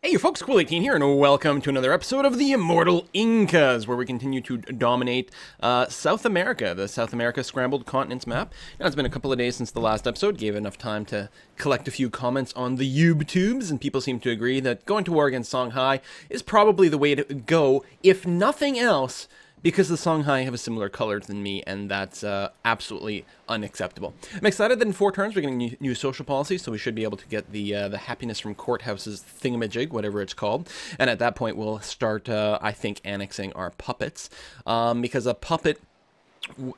Hey you folks, Cool18 here, and welcome to another episode of the Immortal Incas, where we continue to dominate South America, the South America Scrambled Continents map. Now, it's been a couple of days since the last episode, gave enough time to collect a few comments on the YouTubes, and people seem to agree that going to war against Songhai is probably the way to go, if nothing else, because the Songhai have a similar color than me, and that's absolutely unacceptable. I'm excited that in 4 turns we're getting new social policies, so we should be able to get the happiness from courthouses thingamajig, whatever it's called. And at that point we'll start, I think, annexing our puppets. Because a puppet...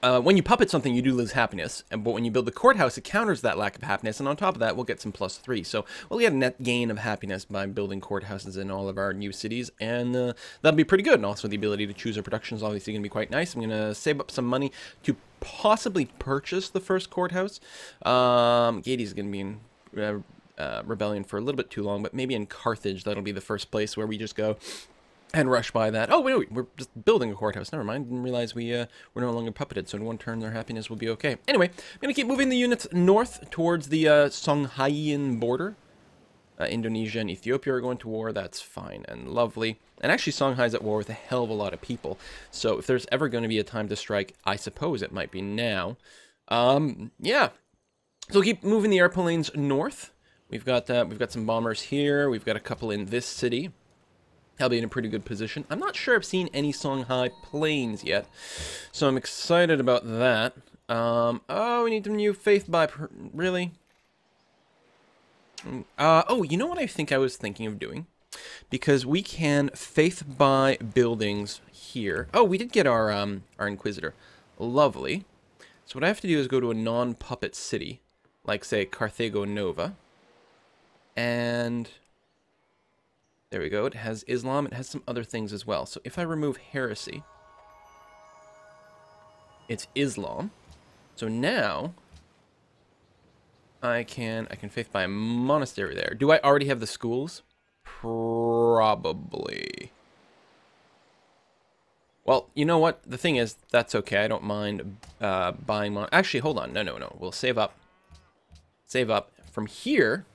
when you puppet something, you do lose happiness, but when you build the courthouse, it counters that lack of happiness, and on top of that, we'll get some +3. So we'll get a net gain of happiness by building courthouses in all of our new cities, and that'll be pretty good. And also the ability to choose our production is obviously going to be quite nice. I'm going to save up some money to possibly purchase the first courthouse. Gades is going to be in rebellion for a little bit too long, but maybe in Carthage, that'll be the first place where we just go and rush by that. Oh, wait, we're just building a courthouse. Never mind. Didn't realize we're no longer puppeted, so in 1 turn their happiness will be okay. Anyway, I'm going to keep moving the units north towards the Songhaian border. Indonesia and Ethiopia are going to war. That's fine and lovely. And actually, Songhai's at war with a hell of a lot of people. So if there's ever going to be a time to strike, I suppose it might be now. Yeah. So we'll keep moving the airplanes north. We've got some bombers here. We've got a couple in this city. I'll be in a pretty good position. I'm not sure I've seen any Songhai planes yet, so I'm excited about that. Oh, we need some new faith by... Really? Oh, you know what I think I was thinking of doing? Because we can faith by buildings here. Oh, we did get our Inquisitor. Lovely. So what I have to do is go to a non-puppet city, like, say, Carthago Nova. And... there we go. It has Islam. It has some other things as well. So if I remove heresy, it's Islam. So now I can faith by a monastery there. Do I already have the schools? Probably. Well, you know what? The thing is, that's okay. I don't mind buying actually, hold on. No. We'll save up. Save up. From here,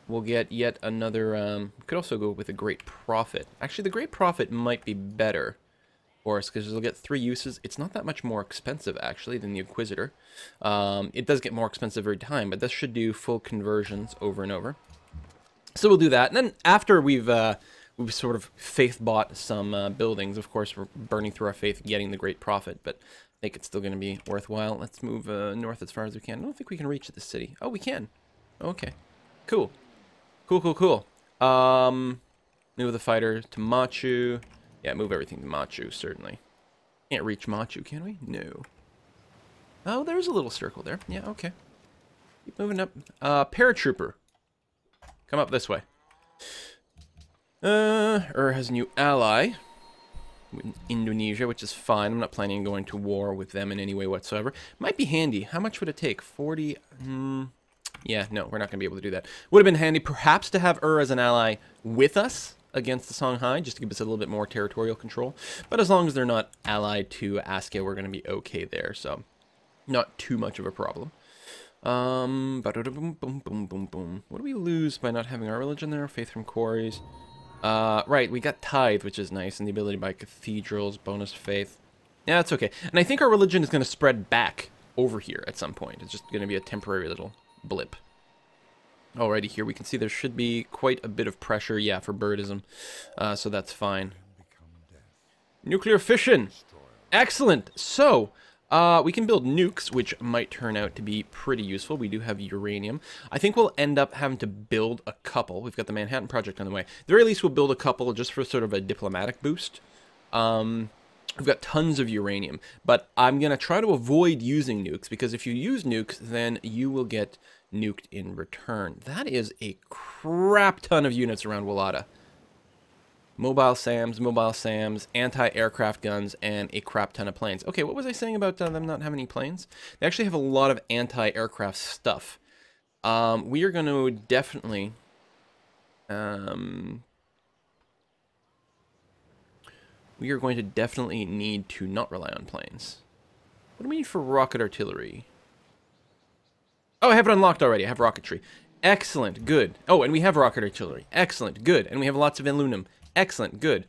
we'll get yet another, could also go with a Great Prophet. Actually, the Great Prophet might be better for us, because we'll get 3 uses. It's not that much more expensive, actually, than the Inquisitor. It does get more expensive every time, but this should do full conversions over and over. So we'll do that. And then after we've sort of faith-bought some buildings, of course, we're burning through our faith, getting the Great Prophet, but I think it's still going to be worthwhile. Let's move north as far as we can. I don't think we can reach this city. Oh, we can. Okay. Cool. Cool. Move the fighter to Machu. Yeah, move everything to Machu, certainly. Can't reach Machu, can we? No. Oh, there's a little circle there. Yeah, okay. Keep moving up. Paratrooper. Come up this way. Has a new ally. Indonesia, which is fine. I'm not planning on going to war with them in any way whatsoever. Might be handy. How much would it take? 40... yeah, no, we're not going to be able to do that. Would have been handy, perhaps, to have as an ally with us against the Songhai, just to give us a little bit more territorial control. But as long as they're not allied to Askia, we're going to be okay there, so not too much of a problem. What do we lose by not having our religion there? Faith from quarries. Right, we got tithe, which is nice, and the ability to buy cathedrals, bonus faith. Yeah, that's okay. And I think our religion is going to spread back over here at some point. It's just going to be a temporary little blip. Alrighty, here we can see there should be quite a bit of pressure, yeah, for birdism, so that's fine. Nuclear fission! Excellent! So, we can build nukes, which might turn out to be pretty useful. We do have uranium. I think we'll end up having to build a couple. We've got the Manhattan Project on the way. At the very least, we'll build a couple just for sort of a diplomatic boost. We've got tons of uranium, but I'm going to try to avoid using nukes, because if you use nukes, then you will get nuked in return. That is a crap ton of units around Wallada. Mobile SAMs, anti-aircraft guns, and a crap ton of planes. Okay, what was I saying about them not having any planes? They actually have a lot of anti-aircraft stuff. We are going to definitely... we are going to definitely need to not rely on planes. What do we need for rocket artillery? Oh, I have it unlocked already. I have rocketry. Excellent, good. Oh, and we have rocket artillery. Excellent, good. And we have lots of aluminum. Excellent, good.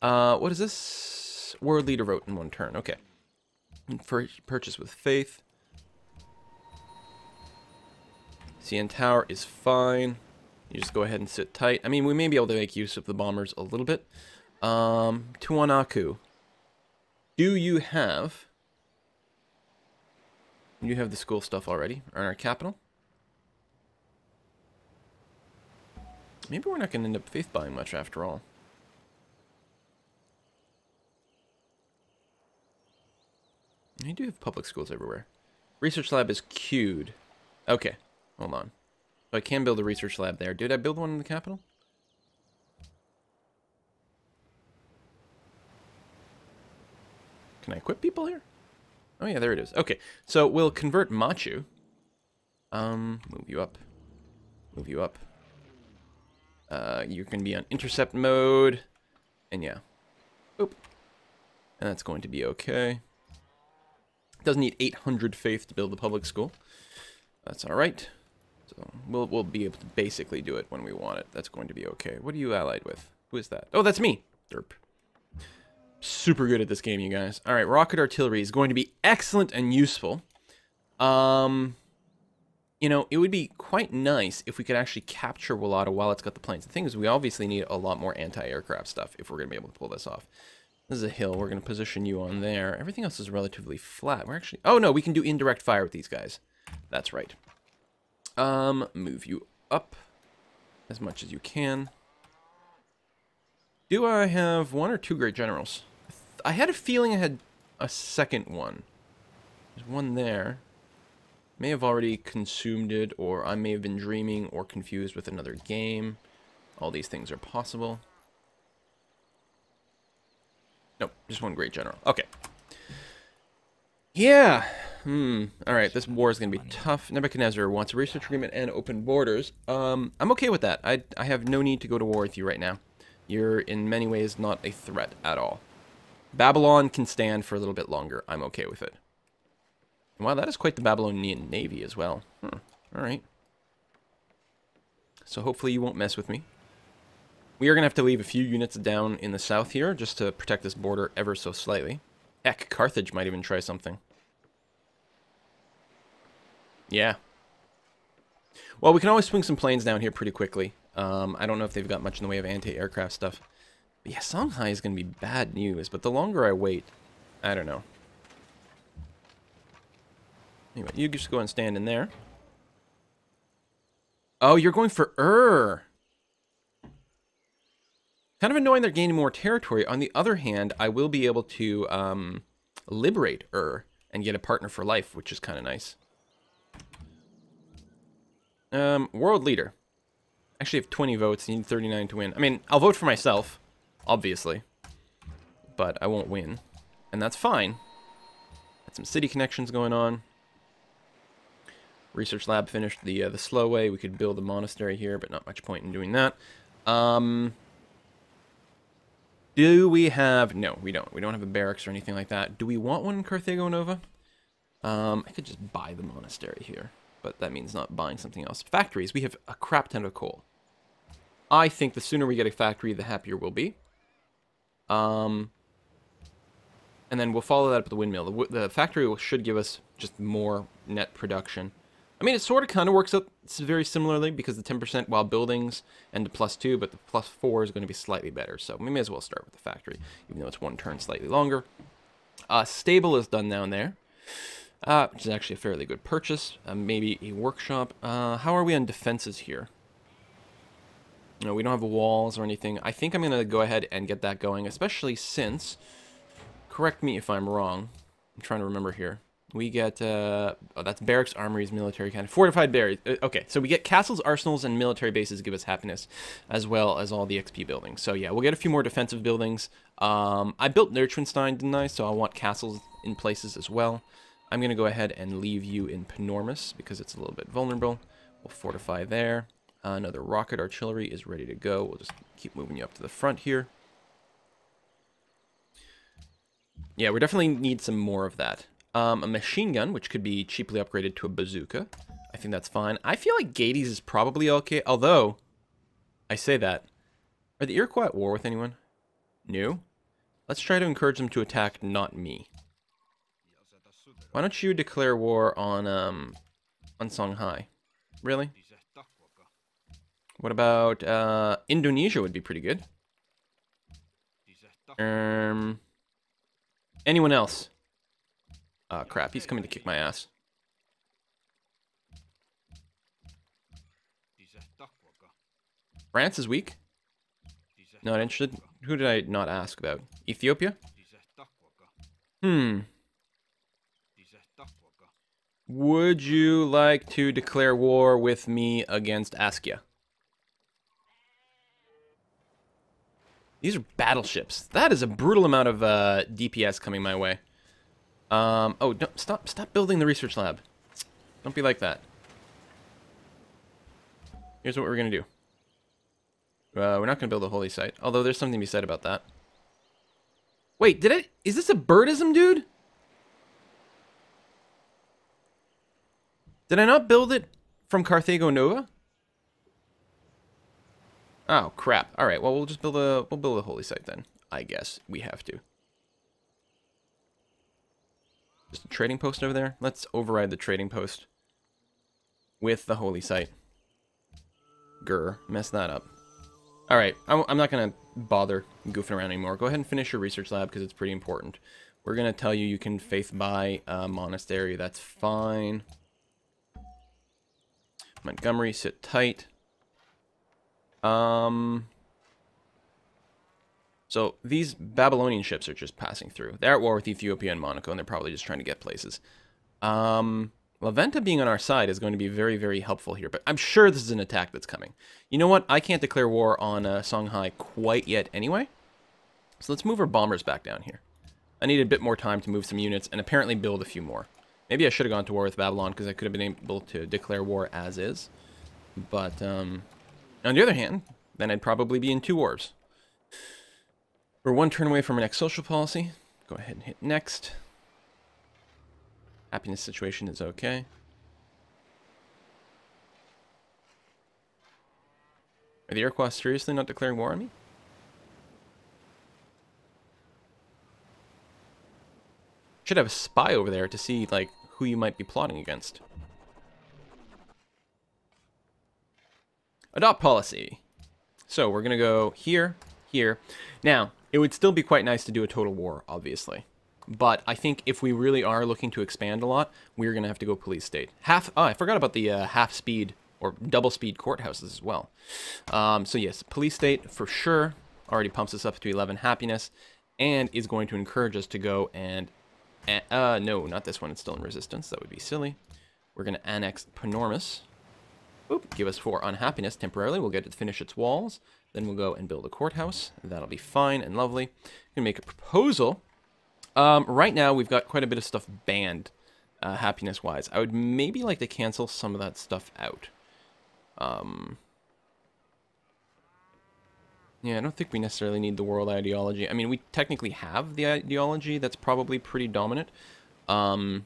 What is this? World leader vote in 1 turn. Okay. Purchase with faith. CN Tower is fine. You just go ahead and sit tight. I mean, we may be able to make use of the bombers a little bit. Tuanaku. Do you have... You have the school stuff already. In our capital. Maybe we're not going to end up faith buying much after all. You do have public schools everywhere. Research lab is queued. Okay, hold on. So I can build a research lab there. Did I build one in the capital? Can I equip people here? Oh yeah, there it is. Okay, so we'll convert Machu. Move you up. Move you up. You're going to be on intercept mode. And yeah. Oop. And that's going to be okay. Doesn't need 800 faith to build the public school. That's alright. So we'll be able to basically do it when we want it. That's going to be okay. What are you allied with? Who is that? Oh, that's me. Derp. Super good at this game, you guys. Alright, rocket artillery is going to be excellent and useful. You know, it would be quite nice if we could actually capture Wallata while it's got the planes. The thing is, we obviously need a lot more anti-aircraft stuff if we're going to be able to pull this off. This is a hill. We're going to position you on there. Everything else is relatively flat. We're actually... Oh, no, we can do indirect fire with these guys. That's right. Move you up as much as you can. Do I have 1 or 2 great generals? I had a feeling I had a second one. There's one there. May have already consumed it, or I may have been dreaming or confused with another game. All these things are possible. Nope, just 1 great general. Okay. Yeah. Alright, this war is going to be tough. Nebuchadnezzar wants a research agreement and open borders. I'm okay with that. I have no need to go to war with you right now. You're in many ways not a threat at all. Babylon can stand for a little bit longer. I'm okay with it. Wow, that is quite the Babylonian navy as well. Alright. So hopefully you won't mess with me. We are going to have to leave a few units down in the south here just to protect this border ever so slightly. Heck, Carthage might even try something. Yeah. Well, we can always swing some planes down here pretty quickly. I don't know if they've got much in the way of anti-aircraft stuff. But yeah, Songhai is going to be bad news, but the longer I wait, I don't know. Anyway, you just go and stand in there. Oh, you're going for Kind of annoying they're gaining more territory. On the other hand, I will be able to liberate and get a partner for life, which is kind of nice. World leader. Actually, I have 20 votes. You need 39 to win. I mean, I'll vote for myself, obviously. But I won't win. And that's fine. Got some city connections going on. Research lab finished the slow way. We could build a monastery here, but not much point in doing that. Do we have... No, we don't. We don't have a barracks or anything like that. Do we want one in Carthago Nova? I could just buy the monastery here, but that means not buying something else. Factories. We have a crap ton of coal. I think the sooner we get a factory, the happier we'll be. And then we'll follow that up with the windmill. The factory should give us just more net production. I mean, it sort of kind of works out very similarly because the 10% while buildings and the +2, but the +4 is going to be slightly better. So we may as well start with the factory, even though it's 1 turn slightly longer. Stable is done down there, which is actually a fairly good purchase. Maybe a workshop. How are we on defenses here? No, we don't have walls or anything. I think I'm going to go ahead and get that going, especially since... Correct me if I'm wrong. I'm trying to remember here. We get, oh, that's barracks, armories, military kind of fortified barriers. Okay, so we get castles, arsenals, and military bases give us happiness, as well as all the XP buildings. So yeah, we'll get a few more defensive buildings. I built Neuschwanstein, didn't I? So I want castles in places as well. I'm going to go ahead and leave you in Panormus, because it's a little bit vulnerable. We'll fortify there. Another rocket artillery is ready to go. We'll just keep moving you up to the front here. Yeah, we definitely need some more of that. A machine gun, which could be cheaply upgraded to a bazooka. I think that's fine. I feel like Gades is probably okay, although I say that. Are the Iroquois at war with anyone? No? Let's try to encourage them to attack, not me. Why don't you declare war on Songhai? Really? What about Indonesia would be pretty good. Anyone else? Crap, he's coming to kick my ass. France is weak. Not interested. Who did I not ask about? Ethiopia? Would you like to declare war with me against Askia? These are battleships. That is a brutal amount of DPS coming my way. Oh, don't, stop building the research lab. Don't be like that. Here's what we're gonna do. We're not gonna build a holy site, although there's something to be said about that. Wait, is this a birdism, dude? Did I not build it from Carthago Nova? Oh, crap. Alright, well, we'll build a holy site then. I guess we have to. Just a trading post over there? Let's override the trading post with the holy site. Grr, mess that up. Alright, I'm not going to bother goofing around anymore. Go ahead and finish your research lab because it's pretty important. We're going to tell you can faith buy a monastery. That's fine. Montgomery, sit tight. So these Babylonian ships are just passing through. They're at war with Ethiopia and Monaco, and they're probably just trying to get places. Laventa being on our side is going to be very, very helpful here, but I'm sure this is an attack that's coming. You know what? I can't declare war on Songhai quite yet anyway. So let's move our bombers back down here. I need a bit more time to move some units and apparently build a few more. Maybe I should have gone to war with Babylon because I could have been able to declare war as is. But on the other hand, then I'd probably be in 2 wars. We're 1 turn away from our next social policy. Go ahead and hit next. Happiness situation is okay. Are the Iroquois seriously not declaring war on me? Should have a spy over there to see, like, who you might be plotting against. Adopt policy. So we're going to go here, here. Now, it would still be quite nice to do a total war, obviously. But I think if we really are looking to expand a lot, we're going to have to go police state. Oh, I forgot about the half-speed or double-speed courthouses as well. So yes, police state for sure. Already pumps us up to 11 happiness. And is going to encourage us to go and... no, not this one. It's still in resistance. That would be silly. We're going to annex Panormus. Oop, give us 4 unhappiness temporarily. We'll get it to finish its walls. Then we'll go and build a courthouse. That'll be fine and lovely. Gonna make a proposal. Right now, we've got quite a bit of stuff banned, happiness-wise. I would maybe like to cancel some of that stuff out. Yeah, I don't think we necessarily need the world ideology. I mean, we technically have the ideology that's probably pretty dominant. But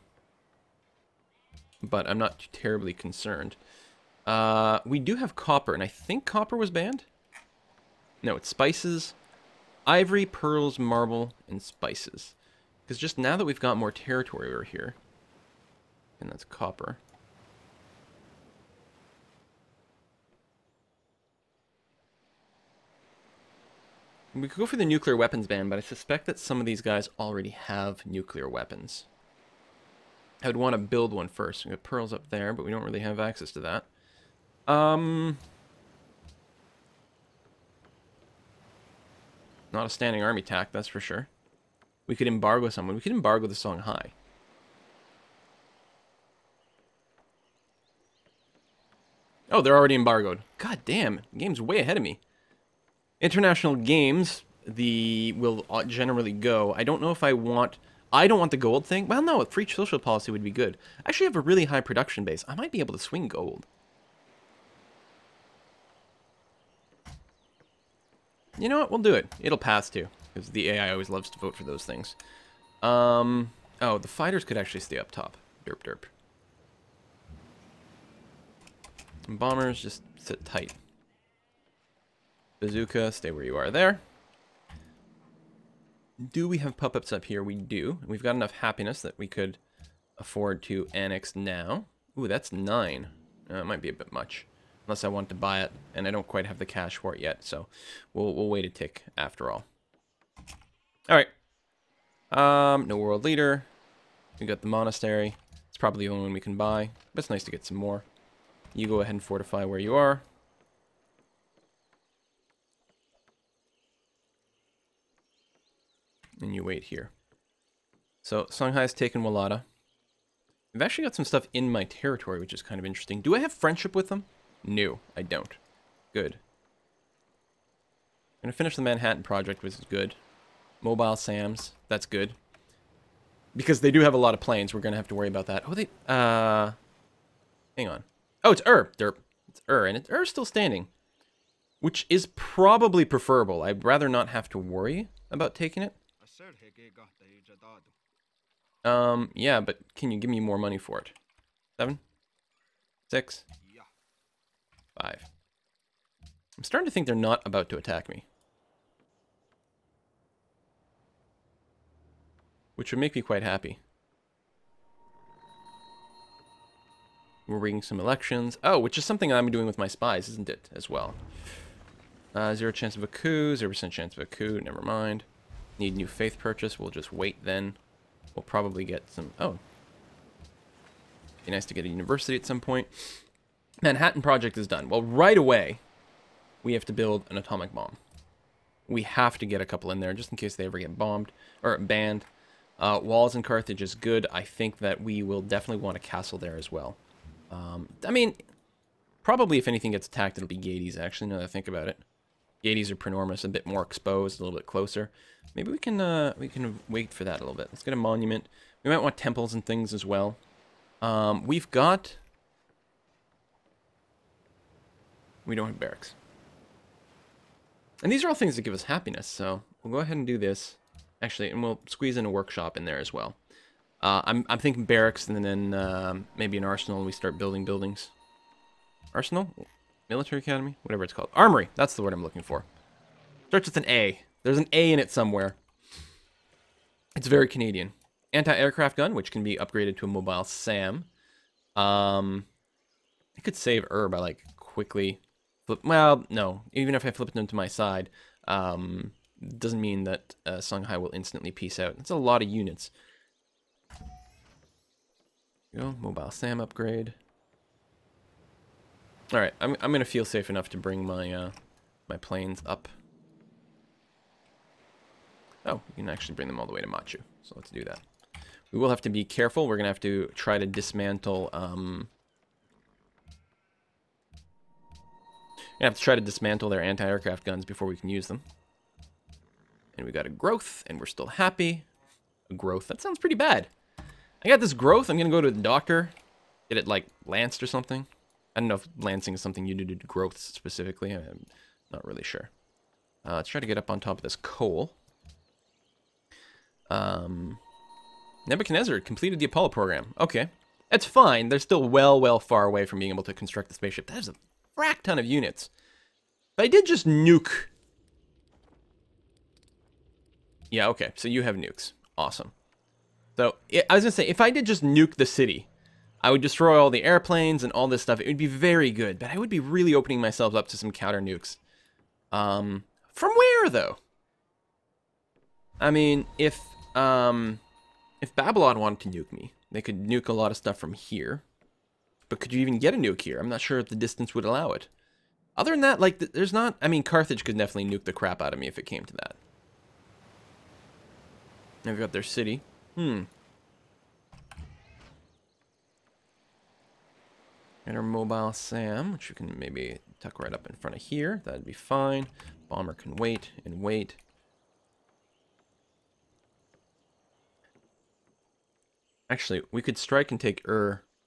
I'm not too terribly concerned. We do have copper, and I think copper was banned? No, it's spices, ivory, pearls, marble, and spices. Because just now that we've got more territory over here, and that's copper. We could go for the nuclear weapons ban, but I suspect that some of these guys already have nuclear weapons. I would want to build one first. We got pearls up there, but we don't really have access to that. Not a standing army tack, that's for sure. We could embargo someone. We could embargo the Songhai. Oh, they're already embargoed. God damn, the game's way ahead of me. International games, will generally go. I don't know if I don't want the gold thing. Well, no, a free social policy would be good. I actually have a really high production base. I might be able to swing gold. You know what? We'll do it. It'll pass too, because the AI always loves to vote for those things. Oh, the fighters could actually stay up top. Derp derp. And bombers, just sit tight. Bazooka, stay where you are there. Do we have puppets up here? We do. We've got enough happiness that we could afford to annex now. Ooh, that's 9. It might be a bit much. Unless I want to buy it, and I don't quite have the cash for it yet, so we'll wait a tick after all. Alright. No world leader. We got the monastery. It's probably the only one we can buy, but it's nice to get some more. You go ahead and fortify where you are. And you wait here. So, Songhai's taken Walata. I've actually got some stuff in my territory, which is kind of interesting. Do I have friendship with them? No, I don't. Good. I'm going to finish the Manhattan Project, which is good. Mobile SAMs, that's good. Because they do have a lot of planes, we're going to have to worry about that. Oh, they... hang on. Oh, it's Derp. It's and Ur's still standing. Which is probably preferable. I'd rather not have to worry about taking it. Yeah, but can you give me more money for it? 7? 6? 5. I'm starting to think they're not about to attack me. Which would make me quite happy. We're rigging some elections. Oh, which is something I'm doing with my spies, isn't it, as well? 0 chance of a coup, 0% chance of a coup, never mind. Need new faith purchase, we'll just wait then. We'll probably get some... Oh. Be nice to get a university at some point. Manhattan Project is done. Well, right away, we have to build an atomic bomb. We have to get a couple in there, just in case they ever get bombed, or banned. Walls in Carthage is good. I think that we will definitely want a castle there as well. I mean, probably if anything gets attacked, it'll be Gades, actually, now that I think about it. Gades are prenormous, a bit more exposed, a little bit closer. Maybe we can wait for that a little bit. Let's get a monument. We might want temples and things as well. We've got... We don't have barracks. And these are all things that give us happiness, so we'll go ahead and do this. Actually, and we'll squeeze in a workshop in there as well. I'm thinking barracks and then maybe an arsenal and we start building buildings. Arsenal? Military Academy? Whatever it's called. Armory. That's the word I'm looking for. Starts with an A. There's an A in it somewhere. It's very Canadian. Anti-aircraft gun, which can be upgraded to a mobile SAM. I could save by like quickly flip. Well, no. Even if I flip them to my side, doesn't mean that Songhai will instantly peace out. It's a lot of units. Go mobile SAM upgrade. All right, I'm gonna feel safe enough to bring my my planes up. Oh, we can actually bring them all the way to Machu. So let's do that. We will have to be careful. We're gonna have to try to dismantle. We have to try to dismantle their anti-aircraft guns before we can use them. And we got a growth, and we're still happy. A growth. That sounds pretty bad. I got this growth. I'm gonna go to the doctor, get it like lanced or something. I don't know if lancing is something you do to growth specifically. I'm not really sure. Let's try to get up on top of this coal. Nebuchadnezzar completed the Apollo program. Okay. That's fine. They're still well far away from being able to construct the spaceship. That is a frack ton of units. But I did just nuke. Yeah, okay. So you have nukes. Awesome. So, I was going to say, if I did just nuke the city, I would destroy all the airplanes and all this stuff. It would be very good, but I would be really opening myself up to some counter nukes. From where, though? I mean, if Babylon wanted to nuke me, they could nuke a lot of stuff from here. But could you even get a nuke here? I'm not sure if the distance would allow it. Other than that, like, there's not... I mean, Carthage could definitely nuke the crap out of me if it came to that. Now we've got their city. And our mobile SAM, which you can maybe tuck right up in front of here. That'd be fine. Bomber can wait and wait. Actually, we could strike and take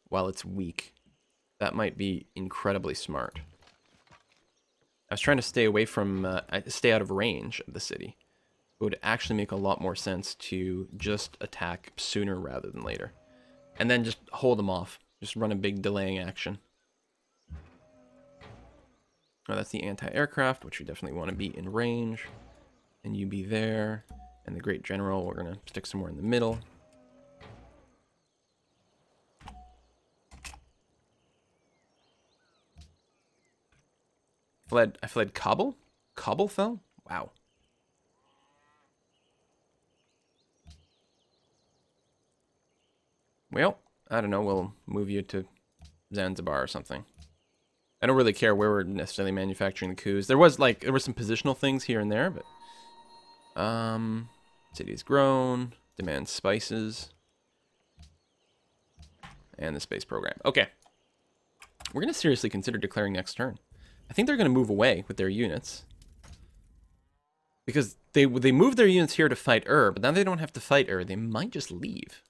while it's weak. That might be incredibly smart. I was trying to stay away from, stay out of range of the city. It would actually make a lot more sense to just attack sooner rather than later. And then just hold them off. Just run a big delaying action. Oh, that's the anti-aircraft, which we definitely want to be in range. And you be there. And the Great General, we're going to stick somewhere in the middle. I fled Kabul? Kabul fell? Wow. Well, I don't know. We'll move you to Zanzibar or something. I don't really care where we're necessarily manufacturing the coups. There were some positional things here and there, but city's grown, demands spices, and the space program. Okay, we're gonna seriously consider declaring next turn. I think they're gonna move away with their units because they moved their units here to fight but now they don't have to fight They might just leave.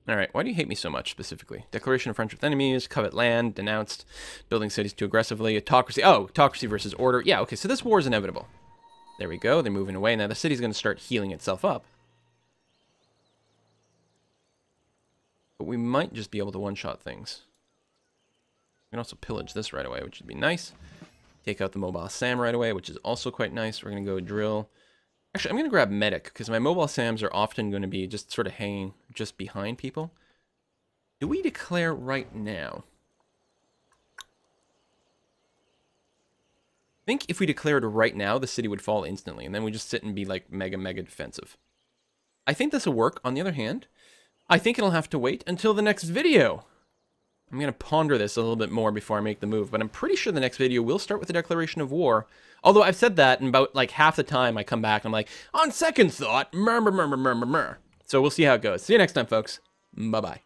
Alright, why do you hate me so much, specifically? Declaration of friendship with enemies, covet land, denounced, building cities too aggressively, autocracy. Oh, autocracy versus order. Yeah, okay, so this war is inevitable. There we go, they're moving away. Now the city's going to start healing itself up. But we might just be able to one-shot things. We can also pillage this right away, which would be nice. Take out the mobile SAM right away, which is also quite nice. We're going to go drill. Actually, I'm going to grab medic, because my mobile SAMs are often going to be just sort of hanging just behind people. Do we declare right now? I think if we declared right now, the city would fall instantly, and then we just sit and be like mega defensive. I think this will work. On the other hand, I think it'll have to wait until the next video. I'm going to ponder this a little bit more before I make the move, but I'm pretty sure the next video will start with the declaration of war. Although I've said that, and about like half the time I come back and I'm like, on second thought, murmur. So we'll see how it goes. See you next time, folks. Bye-bye.